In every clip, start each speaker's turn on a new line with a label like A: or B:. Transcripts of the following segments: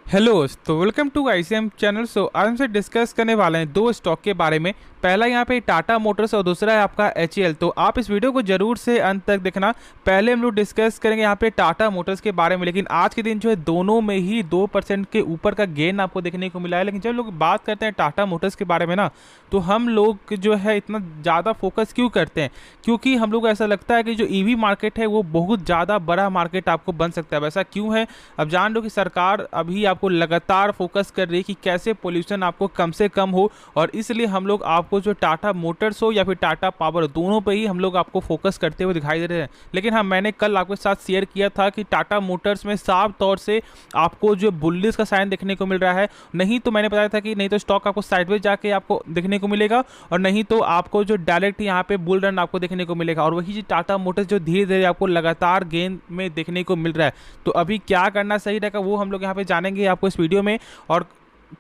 A: Hello तो welcome to ICM channel. आज हमसे डिस्कस करने वाले हैं दो स्टॉक के बारे में। पहला यहाँ पे टाटा मोटर्स और दूसरा है आपका एचएएल। तो आप इस वीडियो को जरूर से अंत तक देखना। पहले हम लोग डिस्कस करेंगे यहाँ पे टाटा मोटर्स के बारे में, लेकिन आज के दिन जो है दोनों में ही 2% के ऊपर का गेन आपको देखने को मिला है। लेकिन जब लोग बात करते हैं टाटा मोटर्स के बारे में ना, तो हम लोग जो है इतना ज़्यादा फोकस क्यों करते हैं? क्योंकि हम लोग ऐसा लगता है कि जो ईवी मार्केट है वो बहुत ज़्यादा बड़ा मार्केट आपको बन सकता है। वैसा क्यों है? अब जान लो कि सरकार अभी आपको लगातार फोकस कर रही है कि कैसे पोल्यूशन आपको कम से कम हो, और इसलिए हम लोग आपको जो टाटा मोटर्स हो या फिर टाटा पावर, दोनों पे ही हम लोग आपको फोकस करते हुए दिखाई दे रहे हैं। लेकिन हाँ, मैंने कल आपके साथ शेयर किया था कि टाटा मोटर्स में साफ तौर से आपको जो बुलिश का साइन देखने को मिल रहा है। नहीं तो मैंने बताया था कि नहीं तो स्टॉक आपको साइडवेज जाके आपको देखने को मिलेगा, और नहीं तो आपको जो डायरेक्ट यहाँ पे बुल रन आपको देखने को मिलेगा। और वही जो टाटा मोटर्स जो धीरे धीरे आपको लगातार गेन में देखने को मिल रहा है। तो अभी क्या करना सही रहेगा वो हम लोग यहाँ पे जानेंगे आपको इस वीडियो में, और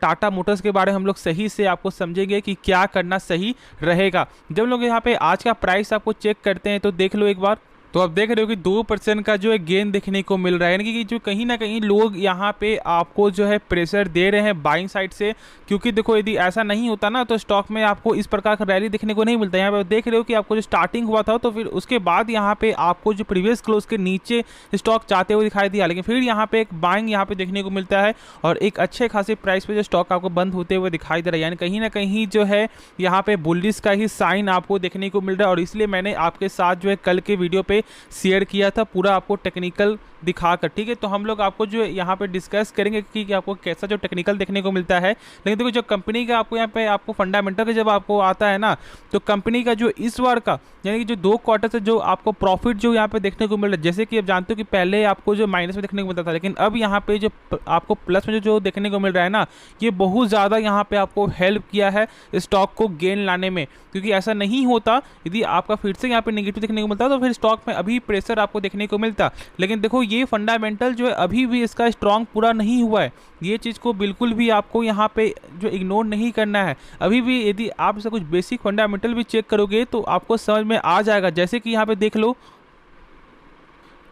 A: टाटा मोटर्स के बारे में हम लोग सही से आपको समझेंगे कि क्या करना सही रहेगा। जब लोग यहाँ पे आज का प्राइस आपको चेक करते हैं तो देख लो एक बार। तो आप देख रहे हो कि 2% का जो है गेन देखने को मिल रहा है, यानी कि जो कहीं ना कहीं लोग यहाँ पे आपको जो है प्रेशर दे रहे हैं बाइंग साइड से। क्योंकि देखो, यदि ऐसा नहीं होता ना तो स्टॉक में आपको इस प्रकार का रैली देखने को नहीं मिलता। यहाँ पे देख रहे हो कि आपको जो स्टार्टिंग हुआ था, तो फिर उसके बाद यहाँ पे आपको जो प्रीवियस क्लोज के नीचे स्टॉक जाते हुए दिखाई दिया, लेकिन फिर यहाँ पे एक बाइंग यहाँ पे देखने को मिलता है, और एक अच्छे खासे प्राइस पे जो स्टॉक आपको बंद होते हुए दिखाई दे रहा है। यानी कहीं ना कहीं जो है यहाँ पे बुलिश का ही साइन आपको देखने को मिल रहा है। और इसलिए मैंने आपके साथ जो है कल के वीडियो पे शेयर किया था पूरा आपको टेक्निकल दिखाकर। ठीक है, तो हम लोग आपको जो यहाँ पे डिस्कस करेंगे कि आपको कैसा जो टेक्निकल देखने को मिलता है। लेकिन देखो, जो कंपनी का आपको यहाँ पे आपको फंडामेंटल का जब आपको आता है ना, तो कंपनी का जो इस बार का यानी कि जो 2 क्वार्टर से जो आपको प्रॉफिट जो यहाँ पे देखने को मिल रहा है, जैसे कि आप जानते हो कि पहले आपको जो माइनस में देखने को मिलता था, लेकिन अब यहाँ पे जो आपको प्लस में जो देखने को मिल रहा है ना, ये बहुत ज़्यादा यहाँ पे आपको हेल्प किया है स्टॉक को गेन लाने में। क्योंकि ऐसा नहीं होता, यदि आपका फिर से यहाँ पे नेगेटिव देखने को मिलता तो फिर स्टॉक में अभी प्रेशर आपको देखने को मिलता। लेकिन देखो, ये फंडामेंटल जो है अभी भी इसका स्ट्रांग पूरा नहीं हुआ है। ये चीज़ को बिल्कुल भी आपको यहाँ पे जो इग्नोर नहीं करना है। अभी भी यदि आप इसका कुछ बेसिक फंडामेंटल भी चेक करोगे तो आपको समझ में आ जाएगा। जैसे कि यहाँ पे देख लो,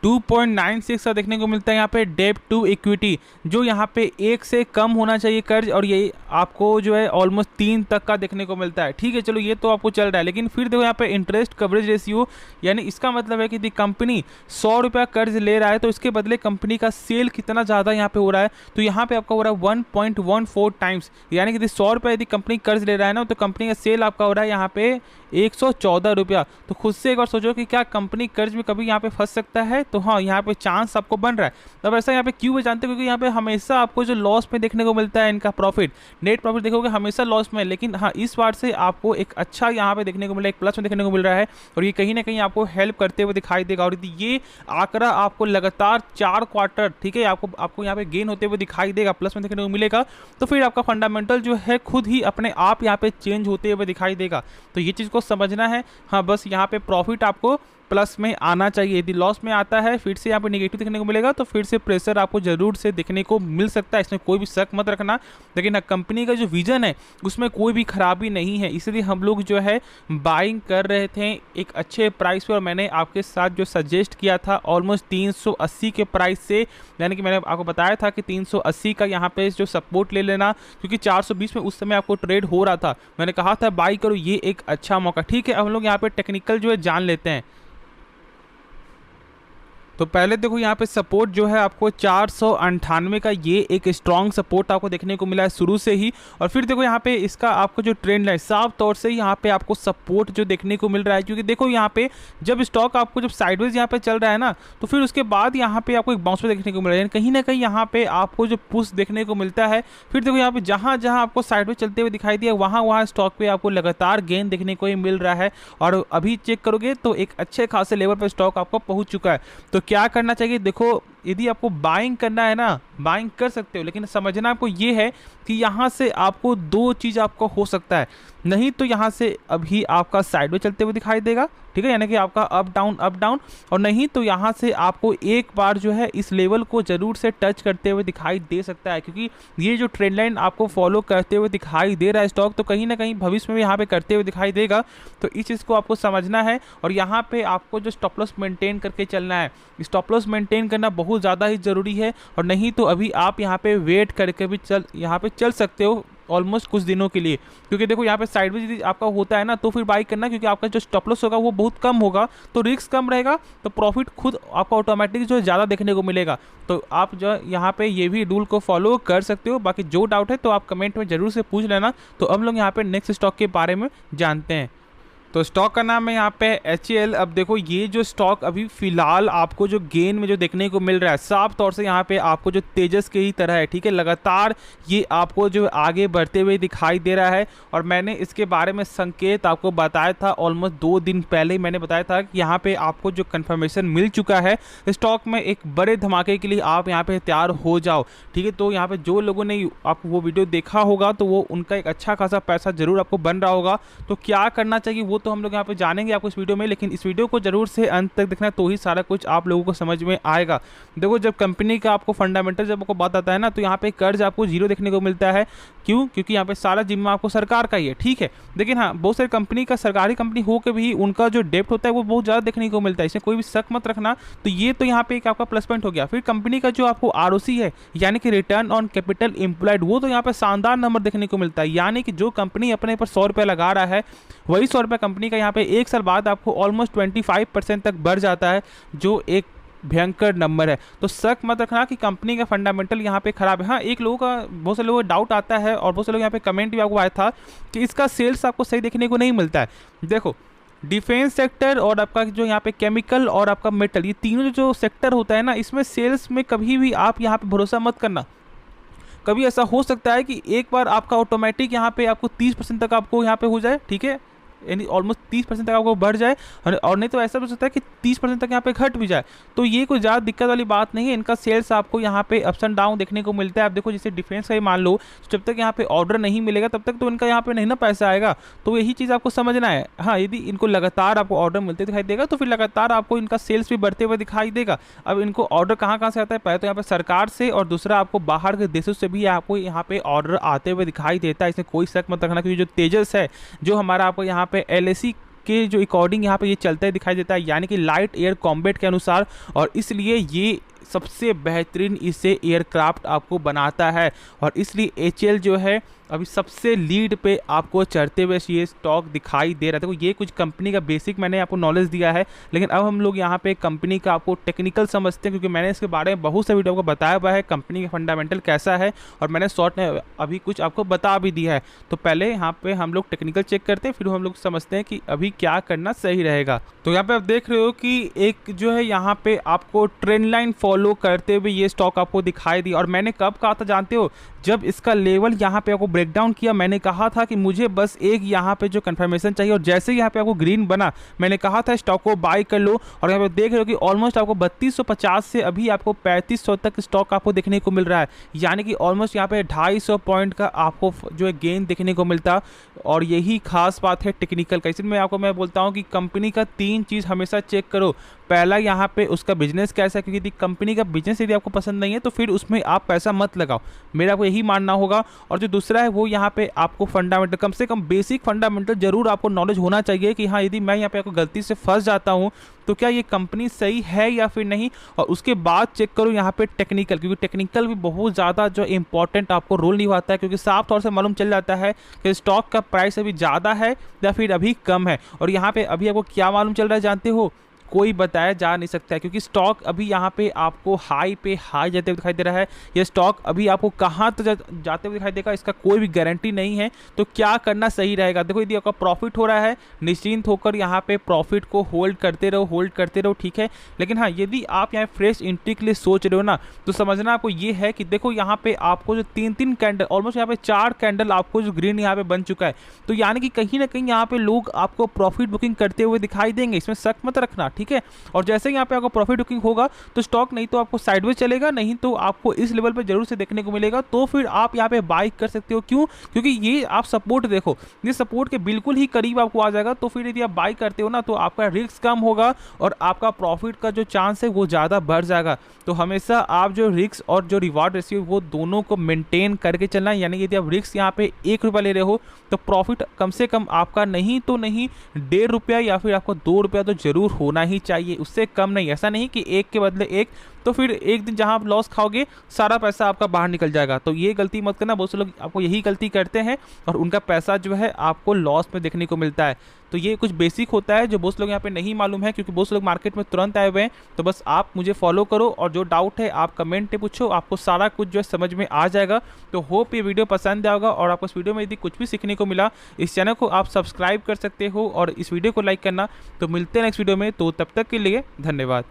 A: 2.96 का देखने को मिलता है यहाँ पे डेब्ट टू इक्विटी, जो यहाँ पे 1 से कम होना चाहिए कर्ज, और ये आपको जो है ऑलमोस्ट 3 तक का देखने को मिलता है। ठीक है, चलो ये तो आपको चल रहा है। लेकिन फिर देखो यहाँ पे इंटरेस्ट कवरेज रेशियो, यानी इसका मतलब है कि यदि कंपनी 100 रुपया कर्ज ले रहा है तो इसके बदले कंपनी का सेल कितना ज़्यादा यहाँ पे हो रहा है, तो यहाँ पे आपका हो रहा है 1.14 टाइम्स। यानी कि यदि 100 रुपया यदि कंपनी कर्ज ले रहा है ना, तो कंपनी का सेल आपका हो रहा है यहाँ पे 114 रुपया। तो खुद से एक बार सोचो कि क्या कंपनी कर्ज में कभी यहाँ पे फंस सकता है? तो हाँ, यहाँ पे चांस आपको बन रहा है। अब ऐसा यहाँ पे क्यों है जानते हो? क्योंकि यहाँ पे हमेशा आपको जो लॉस में देखने को मिलता है इनका प्रॉफिट, नेट प्रॉफिट देखोगे हमेशा लॉस में। लेकिन हाँ, इस बार से आपको एक अच्छा यहाँ पे देखने को मिला, एक प्लस में देखने को मिल रहा है, और ये कहीं ना कहीं आपको हेल्प करते हुए दिखाई देगा। और ये आंकड़ा आपको लगातार 4 क्वार्टर, ठीक है, आपको यहाँ पे गेन होते हुए दिखाई देगा, प्लस में देखने को मिलेगा। तो फिर आपका फंडामेंटल जो है खुद ही अपने आप यहाँ पे चेंज होते हुए दिखाई देगा। तो ये चीज़ को समझना है। हाँ, बस यहाँ पे प्रॉफिट आपको प्लस में आना चाहिए। यदि लॉस में आता है, फिर से यहाँ पे नेगेटिव देखने को मिलेगा, तो फिर से प्रेशर आपको जरूर से देखने को मिल सकता है। इसमें कोई भी शक मत रखना। लेकिन कंपनी का जो विजन है उसमें कोई भी खराबी नहीं है, इसलिए हम लोग जो है बाइंग कर रहे थे एक अच्छे प्राइस पे। और मैंने आपके साथ जो सजेस्ट किया था ऑलमोस्ट 380 के प्राइस से, यानी कि मैंने आपको बताया था कि 380 का यहाँ पे जो सपोर्ट ले लेना, क्योंकि 420 में उस समय आपको ट्रेड हो रहा था। मैंने कहा था बाई करो, ये एक अच्छा मौका। ठीक है, अब हम लोग यहाँ पे टेक्निकल जो है जान लेते हैं। तो पहले देखो, यहाँ पे सपोर्ट जो है आपको 498 का, ये एक स्ट्रॉन्ग सपोर्ट आपको देखने को मिला है शुरू से ही। और फिर देखो यहाँ पे इसका आपको जो ट्रेंड लाइन साफ तौर से यहाँ पे आपको सपोर्ट जो देखने को मिल रहा है। क्योंकि देखो यहाँ पे जब स्टॉक आपको जब साइडवेज यहाँ पे चल रहा है ना, तो फिर उसके बाद यहाँ पे आपको एक बाउंस पे देखने को मिल रहा है। कहीं ना कहीं यहाँ पे आपको जो पुश देखने को मिलता है। फिर देखो यहाँ पे जहाँ जहाँ आपको साइडवेज चलते हुए दिखाई दिया, वहाँ स्टॉक पे आपको लगातार गेन देखने को ही मिल रहा है। और अभी चेक करोगे तो एक अच्छे खासे लेवल पर स्टॉक आपको पहुँच चुका है। तो क्या करना चाहिए? देखो, यदि आपको बाइंग करना है ना, बाइंग कर सकते हो, लेकिन समझना आपको ये है कि यहाँ से आपको 2 चीज़ आपको हो सकता है। नहीं तो यहाँ से अभी आपका साइडवेज चलते हुए दिखाई देगा, ठीक है, यानी कि आपका अप डाउन, और नहीं तो यहाँ से आपको एक बार जो है इस लेवल को जरूर से टच करते हुए दिखाई दे सकता है। क्योंकि ये जो ट्रेंड लाइन आपको फॉलो करते हुए दिखाई दे रहा है स्टॉक, तो कहीं ना कहीं भविष्य में भी यहाँ पे करते हुए दिखाई देगा। तो इस चीज़ को आपको समझना है, और यहाँ पे आपको जो स्टॉप लॉस मेंटेन करके चलना है। स्टॉप लॉस मेंटेन करना बहुत बहुत ज़्यादा ही ज़रूरी है, और नहीं तो अभी आप यहाँ पे वेट करके भी चल सकते हो ऑलमोस्ट कुछ दिनों के लिए। क्योंकि देखो यहाँ पे साइडवेज यदि आपका होता है ना तो फिर बाई करना, क्योंकि आपका जो स्टॉप लॉस होगा वो बहुत कम होगा, तो रिस्क कम रहेगा, तो प्रॉफिट खुद आपको ऑटोमेटिक जो ज़्यादा देखने को मिलेगा। तो आप जो यहाँ पे ये भी रूल को फॉलो कर सकते हो। बाकी जो डाउट है तो आप कमेंट में ज़रूर से पूछ लेना। तो अब लोग यहाँ पे नेक्स्ट स्टॉक के बारे में जानते हैं। तो स्टॉक का नाम है यहाँ पे HAL। अब देखो ये जो स्टॉक अभी फिलहाल आपको जो गेन में जो देखने को मिल रहा है, साफ तौर से यहाँ पे आपको जो तेजस के ही तरह है, ठीक है। लगातार ये आपको जो आगे बढ़ते हुए दिखाई दे रहा है, और मैंने इसके बारे में संकेत आपको बताया था ऑलमोस्ट 2 दिन पहले ही मैंने बताया था कि यहाँ पे आपको जो कन्फर्मेशन मिल चुका है स्टॉक में एक बड़े धमाके के लिए, आप यहाँ पे तैयार हो जाओ, ठीक है। तो यहाँ पे जो लोगों ने आप वो वीडियो देखा होगा तो वो उनका एक अच्छा खासा पैसा जरूर आपको बन रहा होगा। तो क्या करना चाहिए वो तो हम लोग यहाँ पे जानेंगे आपको इस वीडियो में, लेकिन इस वीडियो को जरूर से अंत तक देखना, तो ही सारा कुछ आप लोगों को समझ में आएगा। देखो जब कंपनी का आपको फंडामेंटल जब आपको बात आता है ना, तो यहाँ पे कर्ज आपको जीरो देखने को मिलता है। क्यों? क्योंकि यहाँ पे सारा जिम्मा आपको सरकार का ही है, ठीक है। लेकिन हाँ, बहुत सारी कंपनी का सरकारी कंपनी हो के भी उनका जो डेप्ट होता है वो बहुत ज़्यादा देखने को मिलता है, इसमें कोई भी शक मत रखना। तो ये तो यहाँ पे एक आपका प्लस पॉइंट हो गया। फिर कंपनी का जो आपको ROC है, यानी कि रिटर्न ऑन कैपिटल एम्प्लॉयड, वो तो यहाँ पे शानदार नंबर देखने को मिलता है। यानी कि जो कंपनी अपने पर 100 रुपये लगा रहा है, वही 100 रुपये कंपनी का यहाँ पे 1 साल बाद आपको ऑलमोस्ट 25% तक बढ़ जाता है, जो एक भयंकर नंबर है। तो शक मत रखना कि कंपनी का फंडामेंटल यहाँ पे खराब है। हाँ, एक लोगों का बहुत से लोगों का डाउट आता है, और बहुत से लोग यहाँ पे कमेंट भी आपको आया था कि इसका सेल्स आपको सही देखने को नहीं मिलता है। देखो डिफेंस सेक्टर और आपका जो यहाँ पे केमिकल और आपका मेटल, ये तीनों जो सेक्टर होता है ना, इसमें सेल्स में कभी भी आप यहाँ पे भरोसा मत करना। कभी ऐसा हो सकता है कि एक बार आपका ऑटोमेटिक यहाँ पे आपको 30% तक आपको यहाँ पे हो जाए, ठीक है, यानी ऑलमोस्ट 30% तक आपको बढ़ जाए, और नहीं तो ऐसा हो सकता है कि 30% तक यहाँ पे घट भी जाए। तो ये कोई ज़्यादा दिक्कत वाली बात नहीं है। इनका सेल्स आपको यहाँ पे अप्स एंड डाउन देखने को मिलता है। आप देखो जैसे डिफेंस का ही मान लो, जब तक यहाँ पे ऑर्डर नहीं मिलेगा तब तक तो इनका यहाँ पे नहीं ना पैसा आएगा। तो यही चीज़ आपको समझना है। हाँ, यदि इनको लगातार आपको ऑर्डर मिलते दिखाई देगा तो फिर लगातार आपको इनका सेल्स भी बढ़ते हुए दिखाई देगा। अब इनको ऑर्डर कहाँ से आता है? पहले तो यहाँ पे सरकार से, और दूसरा आपको बाहर के देशों से भी आपको यहाँ पे ऑर्डर आते हुए दिखाई देता है। इसमें कोई शक मत रखना, क्योंकि जो तेजस है, जो हमारा आपको यहाँ पे LAC के जो अकॉर्डिंग यहाँ पे ये चलता है दिखाई देता है, यानी कि लाइट एयर कॉम्बैट के अनुसार, और इसलिए ये सबसे बेहतरीन इसे एयरक्राफ्ट आपको बनाता है, और इसलिए HAL जो है अभी सबसे लीड पे आपको चढ़ते हुए ये स्टॉक दिखाई दे रहा था। तो ये कुछ कंपनी का बेसिक मैंने आपको नॉलेज दिया है, लेकिन अब हम लोग यहाँ पे कंपनी का आपको टेक्निकल समझते हैं, क्योंकि मैंने इसके बारे में बहुत सा वीडियो आपको बताया हुआ है कंपनी का फंडामेंटल कैसा है, और मैंने शॉर्ट में अभी कुछ आपको बता भी दिया है। तो पहले यहाँ पे हम लोग टेक्निकल चेक करते हैं, फिर हम लोग समझते हैं कि अभी क्या करना सही रहेगा। तो यहाँ पे आप देख रहे हो कि एक जो है यहाँ पे आपको ट्रेंड लाइन फॉलो करते हुए ये स्टॉक आपको दिखाई दी। और मैंने कब कहा था जानते हो? जब इसका लेवल यहाँ पे आपको ब्रेकडाउन किया, मैंने कहा था कि मुझे बस एक यहाँ पे जो कंफर्मेशन चाहिए, और जैसे ही यहाँ पे आपको ग्रीन बना, मैंने कहा था स्टॉक को बाय कर लो। और यहाँ पे देख रहे हो कि ऑलमोस्ट आपको 3250 से अभी आपको 3500 तक स्टॉक आपको देखने को मिल रहा है, यानी कि ऑलमोस्ट यहाँ पे 250 पॉइंट का आपको जो है गेन देखने को मिलता। और यही खास बात है टेक्निकल का। इसलिए मैं बोलता हूँ कि कंपनी का 3 चीज़ हमेशा चेक करो। पहला यहाँ पे उसका बिजनेस कैसा है, क्योंकि यदि कंपनी का बिजनेस यदि आपको पसंद नहीं है तो फिर उसमें आप पैसा मत लगाओ, मेरा आपको यही मानना होगा। और जो दूसरा है वो यहाँ पे आपको फंडामेंटल, कम से कम बेसिक फंडामेंटल जरूर आपको नॉलेज होना चाहिए कि हाँ, यदि मैं यहाँ पे आपको गलती से फंस जाता हूँ तो क्या ये कंपनी सही है या फिर नहीं। और उसके बाद चेक करो यहाँ पे टेक्निकल, क्योंकि टेक्निकल भी बहुत ज़्यादा जो इंपॉर्टेंट आपको रोल निभाता है, क्योंकि साफ तौर से मालूम चल जाता है कि स्टॉक का प्राइस अभी ज़्यादा है या फिर अभी कम है। और यहाँ पे अभी आपको क्या मालूम चल रहा है जानते हो? कोई बताया जा नहीं सकता है, क्योंकि स्टॉक अभी यहाँ पे आपको हाई पे हाई जाते हुए दिखाई दे रहा है। ये स्टॉक अभी आपको कहाँ तक जाते हुए दिखाई देगा, इसका कोई भी गारंटी नहीं है। तो क्या करना सही रहेगा? देखो यदि आपका प्रॉफिट हो रहा है, निश्चिंत होकर यहाँ पे प्रॉफिट को होल्ड करते रहो, ठीक है। लेकिन हाँ, यदि आप यहाँ फ्रेश एंट्री के लिए सोच रहे हो ना, तो समझना आपको ये है कि देखो यहाँ पे आपको जो 3 कैंडल, ऑलमोस्ट यहाँ पे 4 कैंडल आपको जो ग्रीन यहाँ पे बन चुका है। तो यानी कि कहीं ना कहीं यहाँ पे लोग आपको प्रॉफिट बुकिंग करते हुए दिखाई देंगे, इसमें शक मत रखना, ठीक है। और जैसे ही यहाँ पे आपको प्रॉफिट बुकिंग होगा तो स्टॉक नहीं तो आपको साइडवेज चलेगा, नहीं तो आपको इस लेवल पे जरूर से देखने को मिलेगा। तो फिर आप यहाँ पे बाय कर सकते हो। क्यों? क्योंकि ये आप सपोर्ट देखो, ये सपोर्ट के बिल्कुल ही करीब आपको आ जाएगा। तो फिर यदि आप बाय करते हो ना, तो आपका रिस्क कम होगा और आपका प्रॉफिट का जो चांस है वो ज़्यादा बढ़ जाएगा। तो हमेशा आप जो रिस्क और जो रिवार्ड रेशियो वो दोनों को मेंटेन करके चलना है। यानी यदि आप रिस्क यहाँ पे 1 रुपया ले रहे हो तो प्रॉफिट कम से कम आपका नहीं तो नहीं 1.5 रुपया या फिर आपको 2 रुपया तो जरूर होना ही चाहिए, उससे कम नहीं। ऐसा नहीं कि 1 के बदले 1, तो फिर एक दिन जहाँ आप लॉस खाओगे सारा पैसा आपका बाहर निकल जाएगा। तो ये गलती मत करना, बहुत से लोग आपको यही गलती करते हैं और उनका पैसा जो है आपको लॉस में देखने को मिलता है। तो ये कुछ बेसिक होता है जो बहुत लोग यहाँ पे नहीं मालूम है, क्योंकि बहुत लोग मार्केट में तुरंत आए हुए हैं। तो बस आप मुझे फॉलो करो और जो डाउट है आप कमेंट में पूछो, आपको सारा कुछ जो है समझ में आ जाएगा। तो होप ये वीडियो पसंद आएगा और आपको इस वीडियो में यदि कुछ भी सीखने को मिला, इस चैनल को आप सब्सक्राइब कर सकते हो और इस वीडियो को लाइक करना। तो मिलते हैं नेक्स्ट वीडियो में, तो तब तक के लिए धन्यवाद।